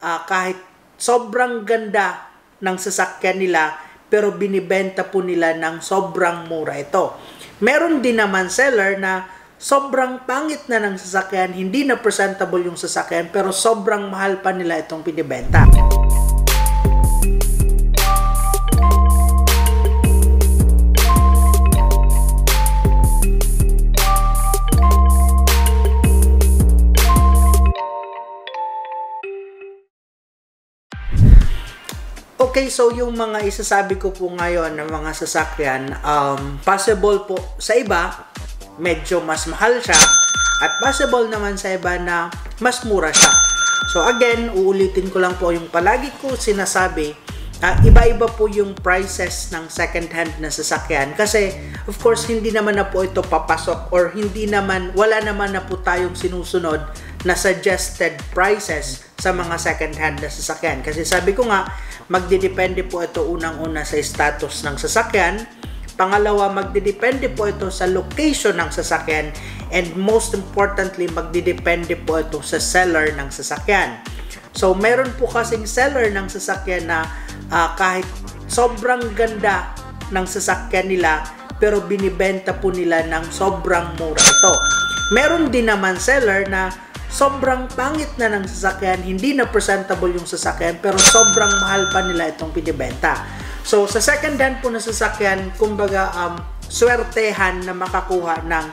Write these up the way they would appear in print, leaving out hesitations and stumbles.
kahit sobrang ganda ng sasakyan nila, pero binibenta po nila ng sobrang mura ito. Meron din naman seller na sobrang pangit na ng sasakyan, hindi na presentable yung sasakyan, pero sobrang mahal pa nila itong binibenta. Okay, so yung mga isasabi ko po ngayon ng mga sasakyan, possible po sa iba, medyo mas mahal siya, at possible naman sa iba na mas mura siya. So again, uulitin ko lang po yung palagi ko sinasabi, iba-iba po yung prices ng second-hand na sasakyan kasi of course hindi naman na po ito papasok or wala naman na po tayong sinusunod na suggested prices sa mga second-hand na sasakyan. Kasi sabi ko nga, magdidepende po ito unang-una sa status ng sasakyan. Pangalawa, magdidepende po ito sa location ng sasakyan. And most importantly, magdidepende po ito sa seller ng sasakyan. So, meron po kasing seller ng sasakyan na kahit sobrang ganda ng sasakyan nila, pero binibenta po nila ng sobrang mura ito. Meron din naman seller na sobrang pangit na ng sasakyan, hindi na presentable yung sasakyan, pero sobrang mahal pa nila itong binibenta. So, sa second hand po na sasakyan, kumbaga, swertehan na makakuha ng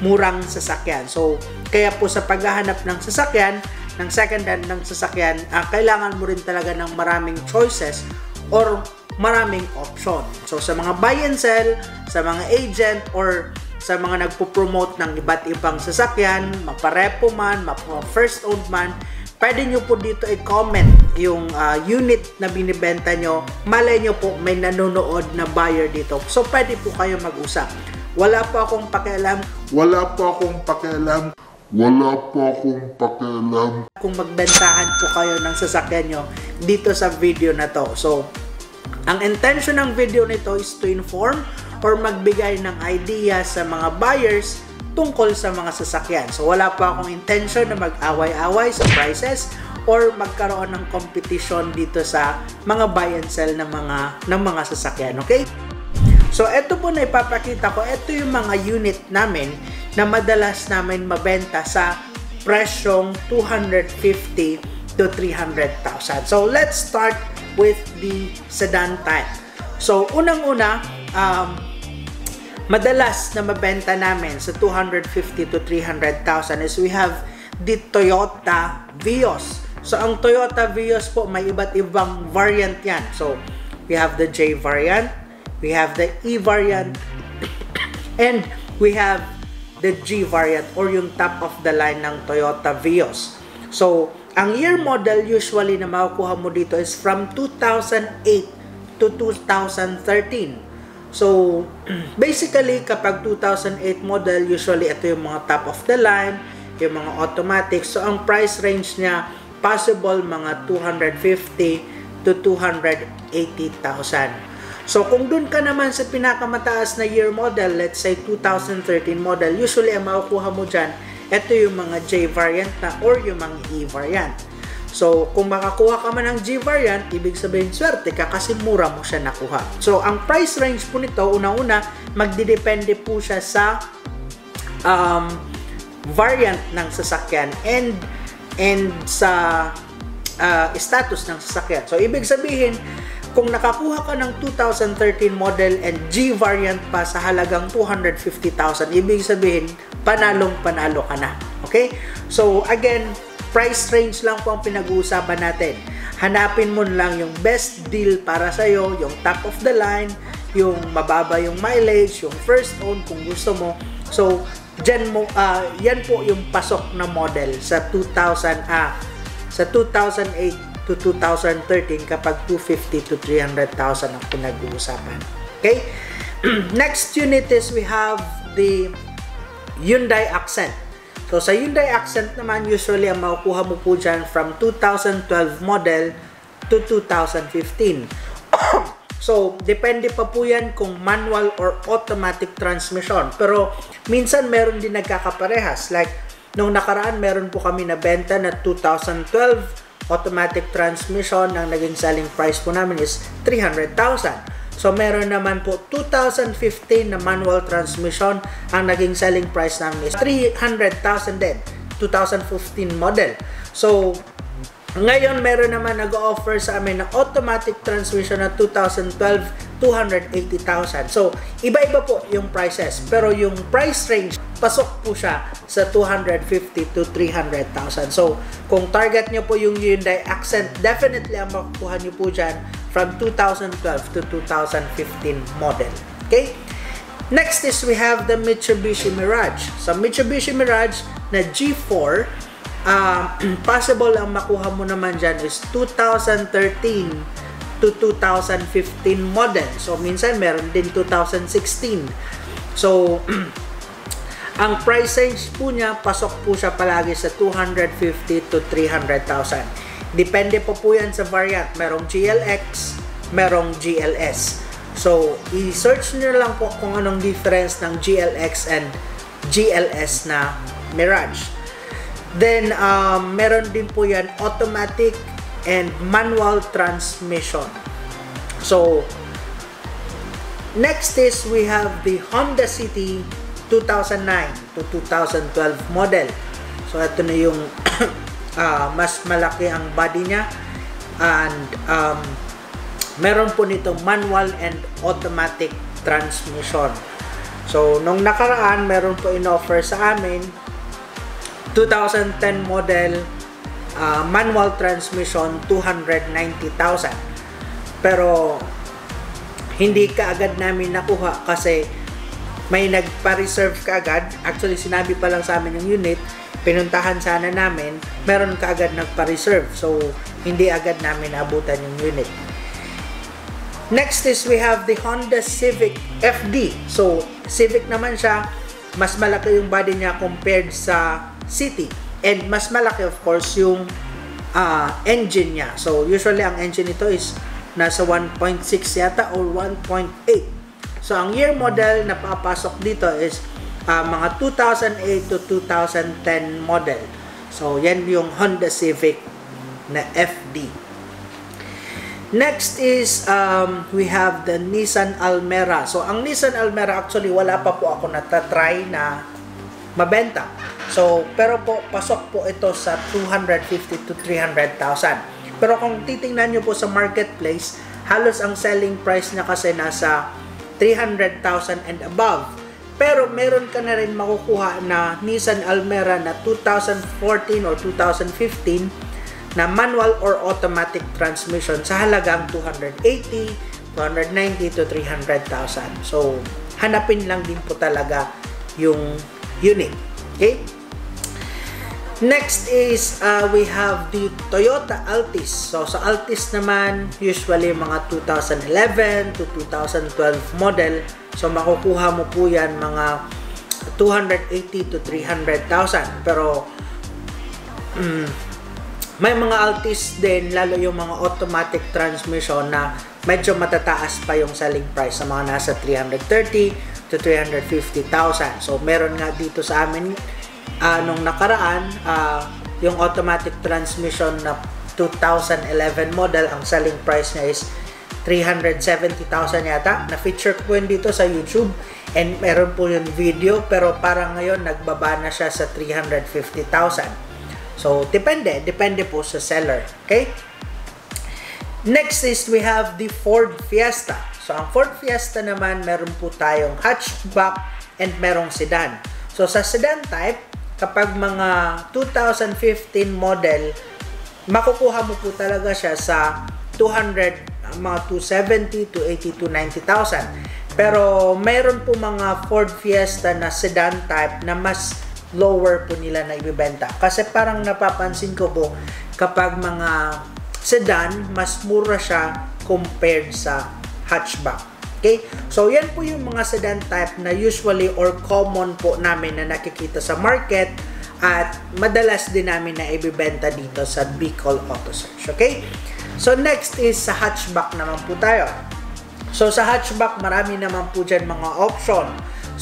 murang sasakyan. So, kaya po sa paghahanap ng sasakyan, ng second hand ng sasakyan, kailangan mo rin talaga ng maraming choices or maraming option. So, sa mga buy and sell, sa mga agent, or sa mga nagpo-promote ng iba't ibang sasakyan, mapa-repo man, mapa-first owned man, pwede nyo po dito i-comment yung unit na binibenta nyo. Malay nyo po may nanonood na buyer dito. So, pwede po kayo mag-usap. Wala po akong pakialam kung magbentahan po kayo ng sasakyan nyo dito sa video na to. So, ang intention ng video nito is to inform or magbigay ng idea sa mga buyers tungkol sa mga sasakyan. So, wala pa akong intention na mag-away-away sa prices or magkaroon ng competition dito sa mga buy and sell ng mga sasakyan. Okay? So, ito po na ipapakita ko. Ito yung mga unit namin na madalas namin mabenta sa presyong 250 to 300,000. So, let's start with the sedan type. So, unang-una, madalas na mabenta namin sa 250 to 300,000 is we have the Toyota Vios. So, ang Toyota Vios po, may iba't ibang variant yan. So, we have the J variant, we have the E variant, and we have the G variant or yung top of the line ng Toyota Vios. So, ang year model usually na makukuha mo dito is from 2008 to 2013. So, basically, kapag 2008 model, usually ito yung mga top of the line, yung mga automatic. So, ang price range niya, possible mga 250 to 280,000. So, kung dun ka naman sa pinakamataas na year model, let's say 2013 model, usually ang makukuha mo dyan, ito yung mga J variant na or yung mga E variant. So, kung makakuha ka man ng G variant, ibig sabihin swerte ka kasi mura mo siya nakuha. So, ang price range po nito, una-una, magdidepende po siya sa variant ng sasakyan and sa status ng sasakyan. So, ibig sabihin, kung nakakuha ka ng 2013 model and G variant pa sa halagang 250,000, ibig sabihin, panalong-panalo ka na. Okay? So, again, price range lang po ang pinag-uusapan natin. Hanapin mo lang yung best deal para sa'yo, yung top of the line, yung mababa yung mileage, yung first own kung gusto mo. So, yan po yung pasok na model sa 2008 to 2013 kapag 250 to 300,000 ang pinag-uusapan. Okay? Next unit is we have the Hyundai Accent. So, sa Hyundai Accent naman, usually ang makukuha mo po dyan from 2012 model to 2015. So, depende pa po yan kung manual or automatic transmission. Pero, minsan meron din nagkakaparehas. Like, nung nakaraan, meron po kami na benta na 2012 automatic transmission, ang naging selling price po namin is 300,000. So, meron naman po 2015 na manual transmission, ang naging selling price namin is 300,000 din, 2015 model. So, ngayon, meron naman nag-offer sa amin ng automatic transmission na 2012, 280,000. So, iba-iba po yung prices. Pero yung price range, pasok po siya sa 250 to 300,000. So, kung target nyo po yung Hyundai Accent, definitely ang makukuha nyo po dyan from 2012 to 2015 model. Okay? Next is we have the Mitsubishi Mirage. So, Mitsubishi Mirage na G4, possible ang makuha mo naman dyan is 2013 to 2015 model. So, minsan meron din 2016. So, ang price range po niya, pasok po siya palagi sa 250 to 300,000. Depende po yan sa variant. Merong GLX, merong GLS. So, i-search nyo lang po kung anong difference ng GLX and GLS na Mirage. Then, meron din po yan automatic and manual transmission. So, next is we have the Honda City 2009 to 2012 model. So, ito na yung mas malaki ang body niya. And, meron po nitong manual and automatic transmission. So, nung nakaraan, meron po in-offer sa amin 2010 model manual transmission, 290,000. Pero hindi kaagad namin nakuha kasi may nagpa-reserve kaagad. Actually, sinabi pa lang sa amin yung unit, pinuntahan sana namin, meron kaagad nagpa-reserve. So, hindi agad namin naabutan yung unit. Next is we have the Honda Civic FD. So, Civic naman siya, mas malaki yung body niya compared sa City. And mas malaki of course yung engine niya. So usually ang engine nito is nasa 1.6 yata or 1.8. So ang year model na papasok dito is mga 2008 to 2010 model. So yan yung Honda Civic na FD. Next is we have the Nissan Almera. So ang Nissan Almera actually wala pa po ako natatry na mabenta. So, pero po, pasok po ito sa 250 to 300,000. Pero kung titingnan nyo po sa marketplace, halos ang selling price niya kasi nasa 300,000 and above. Pero meron ka na rin makukuha na Nissan Almera na 2014 or 2015 na manual or automatic transmission sa halagang 280, 290 to 300,000. So, hanapin lang din po talaga yung unit. Okay? Next is we have the Toyota Altis. So sa Altis naman, usually mga 2011 to 2012 model. So makukuha mo po yan mga 280 to 300,000. Pero may mga Altis din, lalo yung mga automatic transmission na medyo matataas pa yung selling price sa mga nasa 330 to 350,000. So meron nga dito sa amin nung nakaraan, yung automatic transmission na 2011 model, ang selling price niya is 370,000 yata. Na-feature ko yun dito sa YouTube and meron po yung video, pero parang ngayon nagbaba na siya sa 350,000. So, depende po sa seller. Okay? Next is we have the Ford Fiesta. So, ang Ford Fiesta naman, meron po tayong hatchback and merong sedan. So, sa sedan type, kapag mga 2015 model, makukuha mo po talaga siya sa 200, mga 270 to 80 to 90,000. Pero mayroon po mga Ford Fiesta na sedan type na mas lower po nila na ibibenta. Kasi parang napapansin ko po, kapag mga sedan, mas mura siya compared sa hatchback. Okay? So, yan po yung mga sedan type na usually or common po namin na nakikita sa market at madalas din namin na ibibenta dito sa Bicol Auto Search. Okay? So, next is sa hatchback naman po tayo. So, sa hatchback, marami naman po dyan mga option.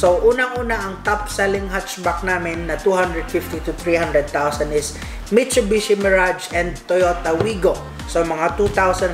So, unang-una, ang top selling hatchback namin na 250 to 300,000 is Mitsubishi Mirage and Toyota Wigo. So, mga 2014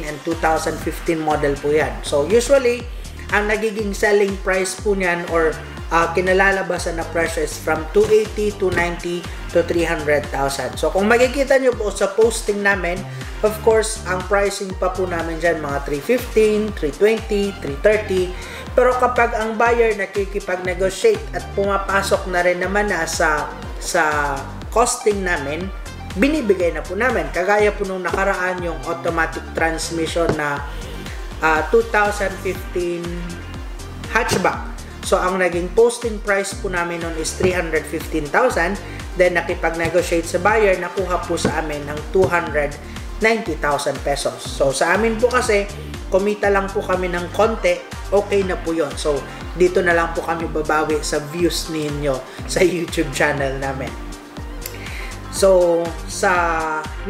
and 2015 model po yan. So, usually, ang nagiging selling price po niyan or kinalalabasan na presyo is from 280, 290 to 300,000. So, kung makikita nyo po sa posting namin, of course, ang pricing pa po namin dyan, mga 315, 320, 330. Pero kapag ang buyer nakikipag-negotiate at pumapasok na rin naman na sa costing namin, binibigay na po namin. Kagaya po nung nakaraan yung automatic transmission na 2015 hatchback. So, ang naging posting price po namin nun is 315,000. Then, nakipag-negotiate sa buyer, nakuha po sa amin ng 290,000 pesos. So, sa amin po kasi, kumita lang po kami ng konti, okay na po yun. So, dito na lang po kami babawi sa views ninyo sa YouTube channel namin. So, sa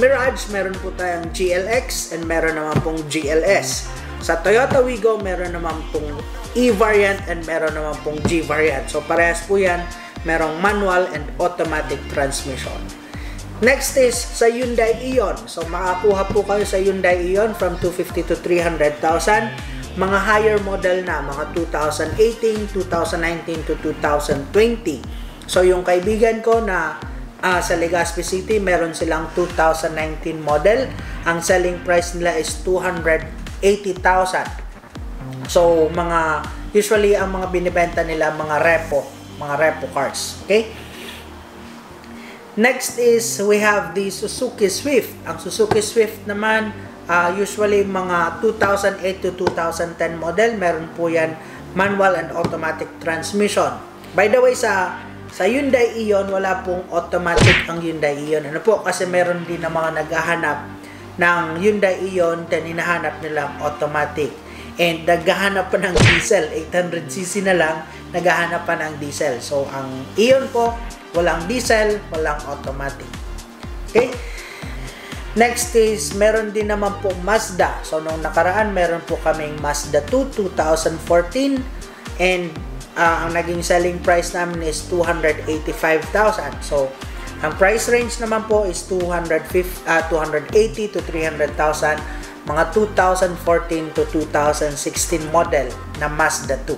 Mirage, meron po tayong GLX and meron naman pong GLS. Sa Toyota Wigo, meron naman pong E-variant and meron naman pong G-variant. So, parehas po yan. Merong manual and automatic transmission. Next is sa Hyundai Eon. So, makakuha po kayo sa Hyundai Eon from 250 to 300,000. Mga higher model na, mga 2018, 2019 to 2020. So, yung kaibigan ko na sa Legazpi City, meron silang 2019 model. Ang selling price nila is 280,000. So, usually ang mga binibenta nila mga repo cars. Okay? Next is we have the Suzuki Swift. Ang Suzuki Swift naman, usually mga 2008 to 2010 model, meron po yan manual and automatic transmission. By the way, sa Hyundai Eon, wala pong automatic ang Hyundai Eon. Ano po? Kasi meron din na mga naghahanap ng Hyundai Eon, then hinahanap nilang automatic. And naghahanap pa ng diesel, 800cc na lang, naghahanap pa ng diesel. So, ang Eon po, walang diesel, walang automatic. Okay? Next is, meron din naman po Mazda. So, nung nakaraan, meron po kaming Mazda 2, 2014. And, ang naging selling price namin is 285,000. So, ang price range naman po is 280 to 300,000. Mga 2014 to 2016 model na Mazda 2.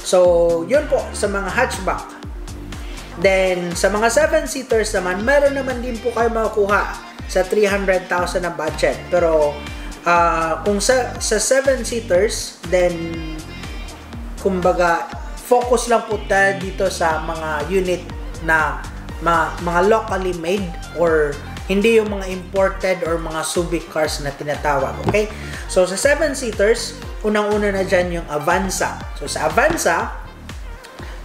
So, yun po sa mga hatchback. Then, sa mga 7-seaters naman, meron naman din po kayo makukuha sa 300,000 na budget. Pero, kung sa 7-seaters, then, kumbaga, focus lang po tayo dito sa mga unit na mga locally made or hindi yung mga imported or mga Subic cars na tinatawag. Okay? So, sa 7-seaters, unang-una na dyan yung Avanza. So, sa Avanza,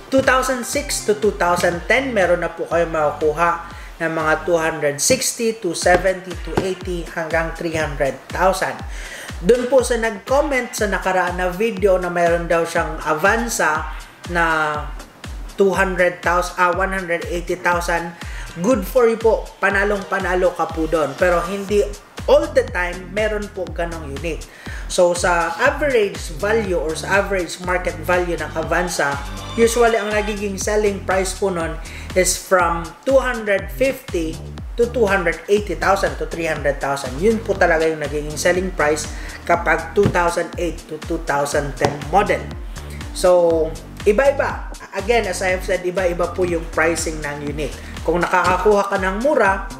2006 to 2010, meron na po kayo makukuha ng mga 260 to 70 to 80 hanggang 300,000. Doon po sa nag-comment sa nakaraan na video na meron daw siyang Avanza na 180,000, good for you po. Panalong-panalo ka po doon. Pero hindi all the time meron po ganong unit. So, sa average value or sa average market value ng Avanza, usually ang nagiging selling price po nun is from 250 to 280,000 to 300,000. Yun po talaga yung nagiging selling price kapag 2008 to 2010 model. So, iba-iba. Again, as I have said, iba-iba po yung pricing ng unit. Kung nakakakuha ka ng mura,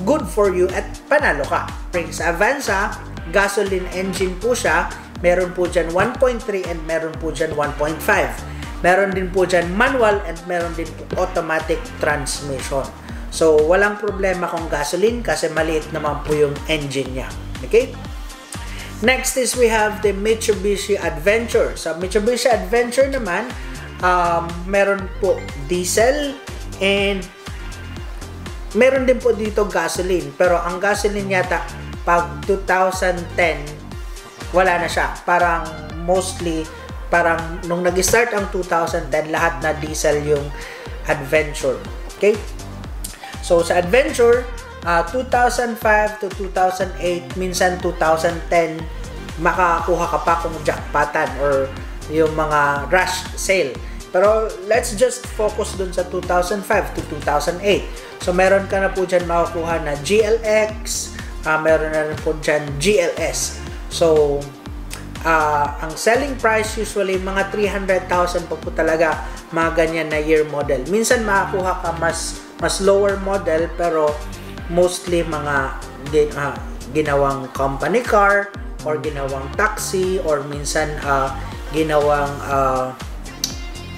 good for you at panalo ka. Sa Avanza, gasoline engine po siya. Meron po dyan 1.3 and meron po dyan 1.5. Meron din po dyan manual and meron din po automatic transmission. So, walang problema kung gasoline kasi maliit naman po yung engine niya. Okay? Next is we have the Mitsubishi Adventure. Sa Mitsubishi Adventure naman, meron po diesel and meron din po dito gasoline. Pero ang gasoline yata pag 2010 wala na siya. Parang mostly nung nag-start ang 2010 lahat na diesel yung Adventure. Okay? So sa Adventure 2005 to 2008 minsan 2010 makakuha ka pa kung jackpotan or yung mga rush sale. Pero let's just focus dun sa 2005 to 2008. So meron ka na po dyan makukuha na GLX, meron na rin po dyan GLS. So ang selling price usually mga 300,000 po talaga, mga ganyan na year model. Minsan makakuha ka mas lower model, pero mostly mga ginawang company car or ginawang taxi or minsan ginawang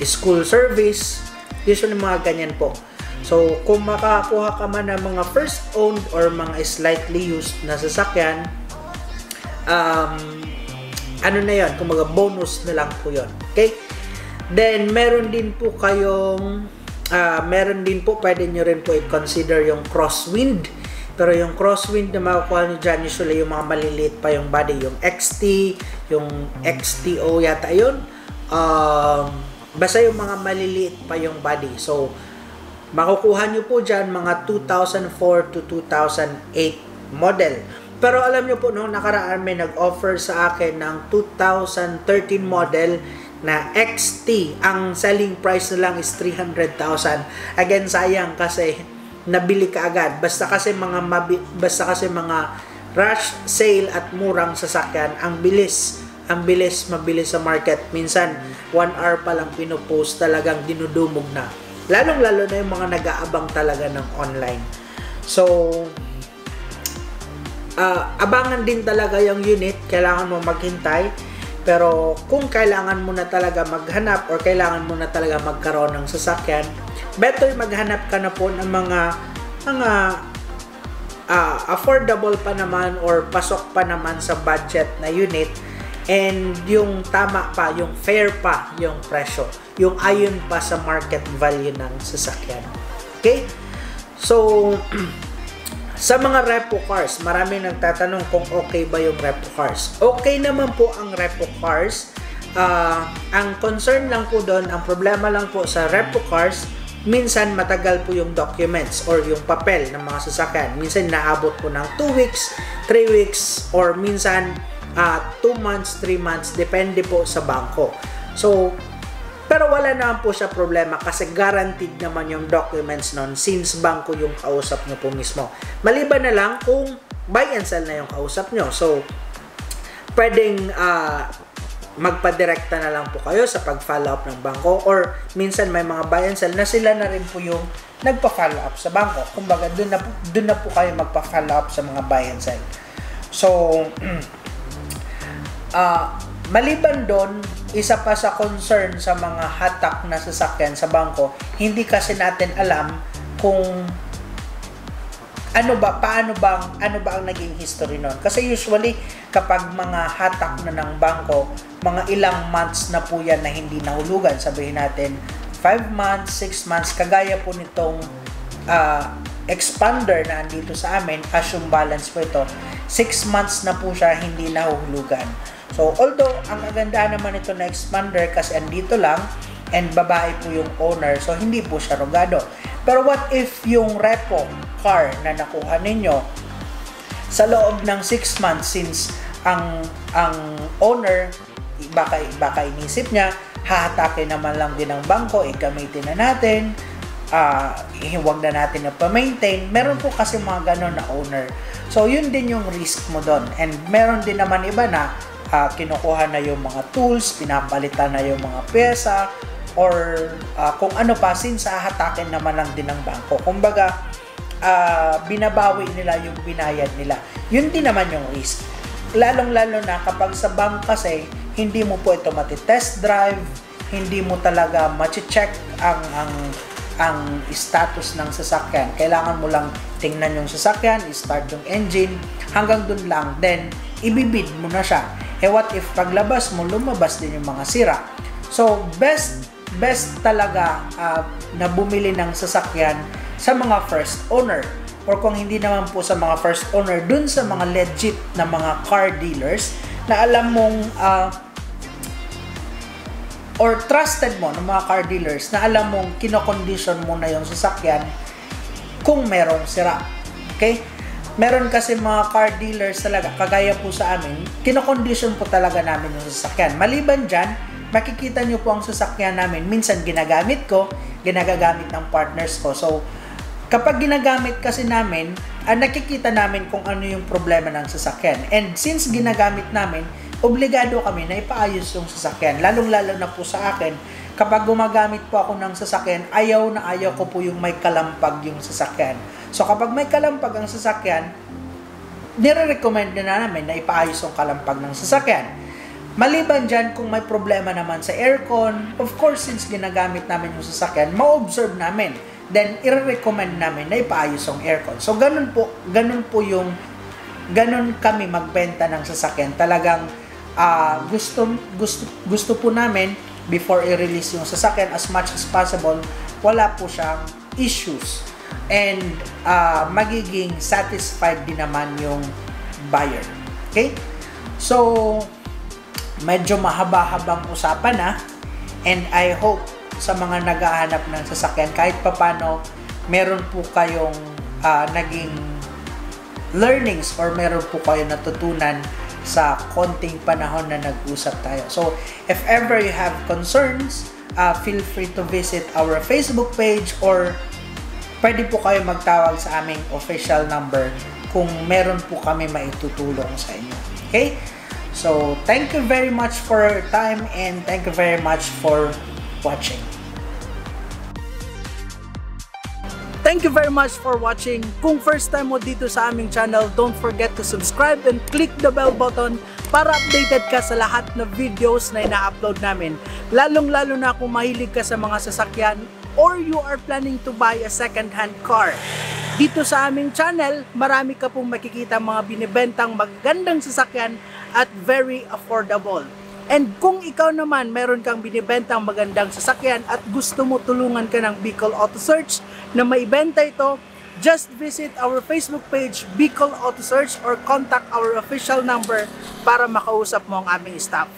school service. Usually mga ganyan po. So kung makakuha ka man ng mga first owned or mga slightly used na sasakyan, ano na yun, kung mga bonus na lang po yun. Okay? Then meron din po kayong pwede nyo rin po i-consider yung crosswind. Pero yung crosswind na makukuha nyo dyan, usually yung mga maliliit pa yung body, yung XT, yung XTO yata yun. Basta yung mga maliliit pa yung body. So, makukuha nyo po dyan mga 2004 to 2008 model. Pero alam nyo po, noong nakaraan may nag-offer sa akin ng 2013 model na XT. Ang selling price na lang is 300,000. Again, sayang kasi nabili ka agad. Basta kasi mga rush sale at murang sasakyan, ang bilis mabilis sa market. Minsan 1 hour pa lang pinopost, talagang dinudumog na. Lalong-lalo na yung mga nag-aabang talaga ng online. So abangan din talaga yung unit, kailangan mo maghintay. Pero kung kailangan mo na talaga maghanap or kailangan mo na talaga magkaroon ng sasakyan, better maghanap ka na po ng mga affordable pa naman or pasok pa naman sa budget na unit, and yung tama pa, yung fair pa yung presyo, yung ayon pa sa market value ng sasakyan. Okay? So sa mga repo cars, marami nagtatanong kung okay ba yung repo cars. Okay naman po ang repo cars. Ang concern lang po doon, ang problema lang po sa repo cars, minsan matagal po yung documents or yung papel ng mga sasakyan. Minsan naabot po ng 2 weeks, 3 weeks, or minsan 2 months, 3 months, depende po sa bangko. So, pero wala naman po siya problema kasi guaranteed naman yung documents nun since bangko yung kausap nyo po mismo. Maliban na lang kung buy and sell na yung kausap nyo. So, pwedeng magpadirekta na lang po kayo sa pag-follow up ng bangko, or minsan may mga buy and sell na sila na rin po yung nagpa-follow up sa bangko. Kumbaga, dun na po kayo magpa-follow up sa mga buy and sell. So, maliban doon, isa pa sa concern sa mga hatak na sasakyan sa bangko, hindi kasi natin alam kung paano ba ang naging history nun. Kasi usually, kapag mga hatak na ng bangko, mga ilang months na po yan na hindi nahulugan. Sabihin natin, 5 months, 6 months, kagaya po nitong expander na andito sa amin, cash yung balance po ito, 6 months na po siya hindi nahulugan. So, although, ang maganda naman ito na expander kasi andito lang and babae po yung owner, so hindi po siya rogado. Pero what if yung repo car na nakuha ninyo sa loob ng 6 months, since ang owner, baka inisip niya, hahatakin naman lang din ng bangko, gamitin na natin, huwag na natin na pa-maintain. Meron po kasi mga ganon na owner. So, yun din yung risk mo doon. And meron din naman iba na kinukuha na yung mga tools, pinapalitan na yung mga pyesa, or kung ano pa, since hahatakin naman lang din ng bangko. Kumbaga, binabawi nila yung binayad nila. Yun din naman yung risk. Lalong-lalo na kapag sa bank kasi, hindi mo po ito mati-test drive, hindi mo talaga mati-check ang status ng sasakyan. Kailangan mo lang tingnan yung sasakyan, start yung engine, hanggang dun lang, then ibibid mo na siya. What if paglabas mo, lumabas din yung mga sira? So, best talaga na bumili ng sasakyan sa mga first owner, or kung hindi naman po sa mga first owner, dun sa mga legit na mga car dealers na alam mong or trusted mo ng mga car dealers na alam mong kino-condition mo na yung sasakyan kung merong sira. Okay? Meron kasi mga car dealers talaga, kagaya po sa amin, kino-condition po talaga namin yung sasakyan. Maliban dyan, makikita nyo po ang sasakyan namin. Minsan ginagamit ko, ginagamit ng partners ko. So, kapag ginagamit kasi namin, nakikita namin kung ano yung problema ng sasakyan. And since ginagamit namin, obligado kami na ipaayos yung sasakyan. Lalong-lalo na po sa akin, kapag gumagamit po ako ng sasakyan, ayaw na ayaw ko po yung may kalampag yung sasakyan. So, kapag may kalampag ang sasakyan, nire-recommend na namin na ipaayos yung kalampag ng sasakyan. Maliban dyan, kung may problema naman sa aircon, of course, since ginagamit namin yung sasakyan, ma-observe namin. Then, i-recommend namin na ipaayos yung aircon. So, ganun kami magbenta ng sasakyan. Talagang gusto po namin, before i-release yung sasakyan, as much as possible, wala po siyang issues. And magiging satisfied din naman yung buyer. Okay? So, medyo mahaba-habang usapan na, and I hope sa mga naghahanap ng sasakyan, kahit papano meron po kayong naging learnings or meron po kayo natutunan sa konting panahon na nag-usap tayo. So, if ever you have concerns, feel free to visit our Facebook page, or pwede po kayo magtawag sa aming official number kung meron po kami maitutulong sa inyo. Okay? So, thank you very much for your time, and thank you very much for watching. Thank you very much for watching. Kung first time mo dito sa aming channel, don't forget to subscribe and click the bell button para updated ka sa lahat na videos na ina-upload namin. Lalong-lalo na kung mahilig ka sa mga sasakyan or you are planning to buy a second-hand car. Dito sa aming channel, marami ka pong makikita mga binibentang magagandang sasakyan at very affordable. And kung ikaw naman meron kang binibentang magandang sasakyan at gusto mo tulungan ka ng Bicol Auto Search na maibenta ito, just visit our Facebook page, Bicol Auto Search, or contact our official number para makausap mo ang aming staff.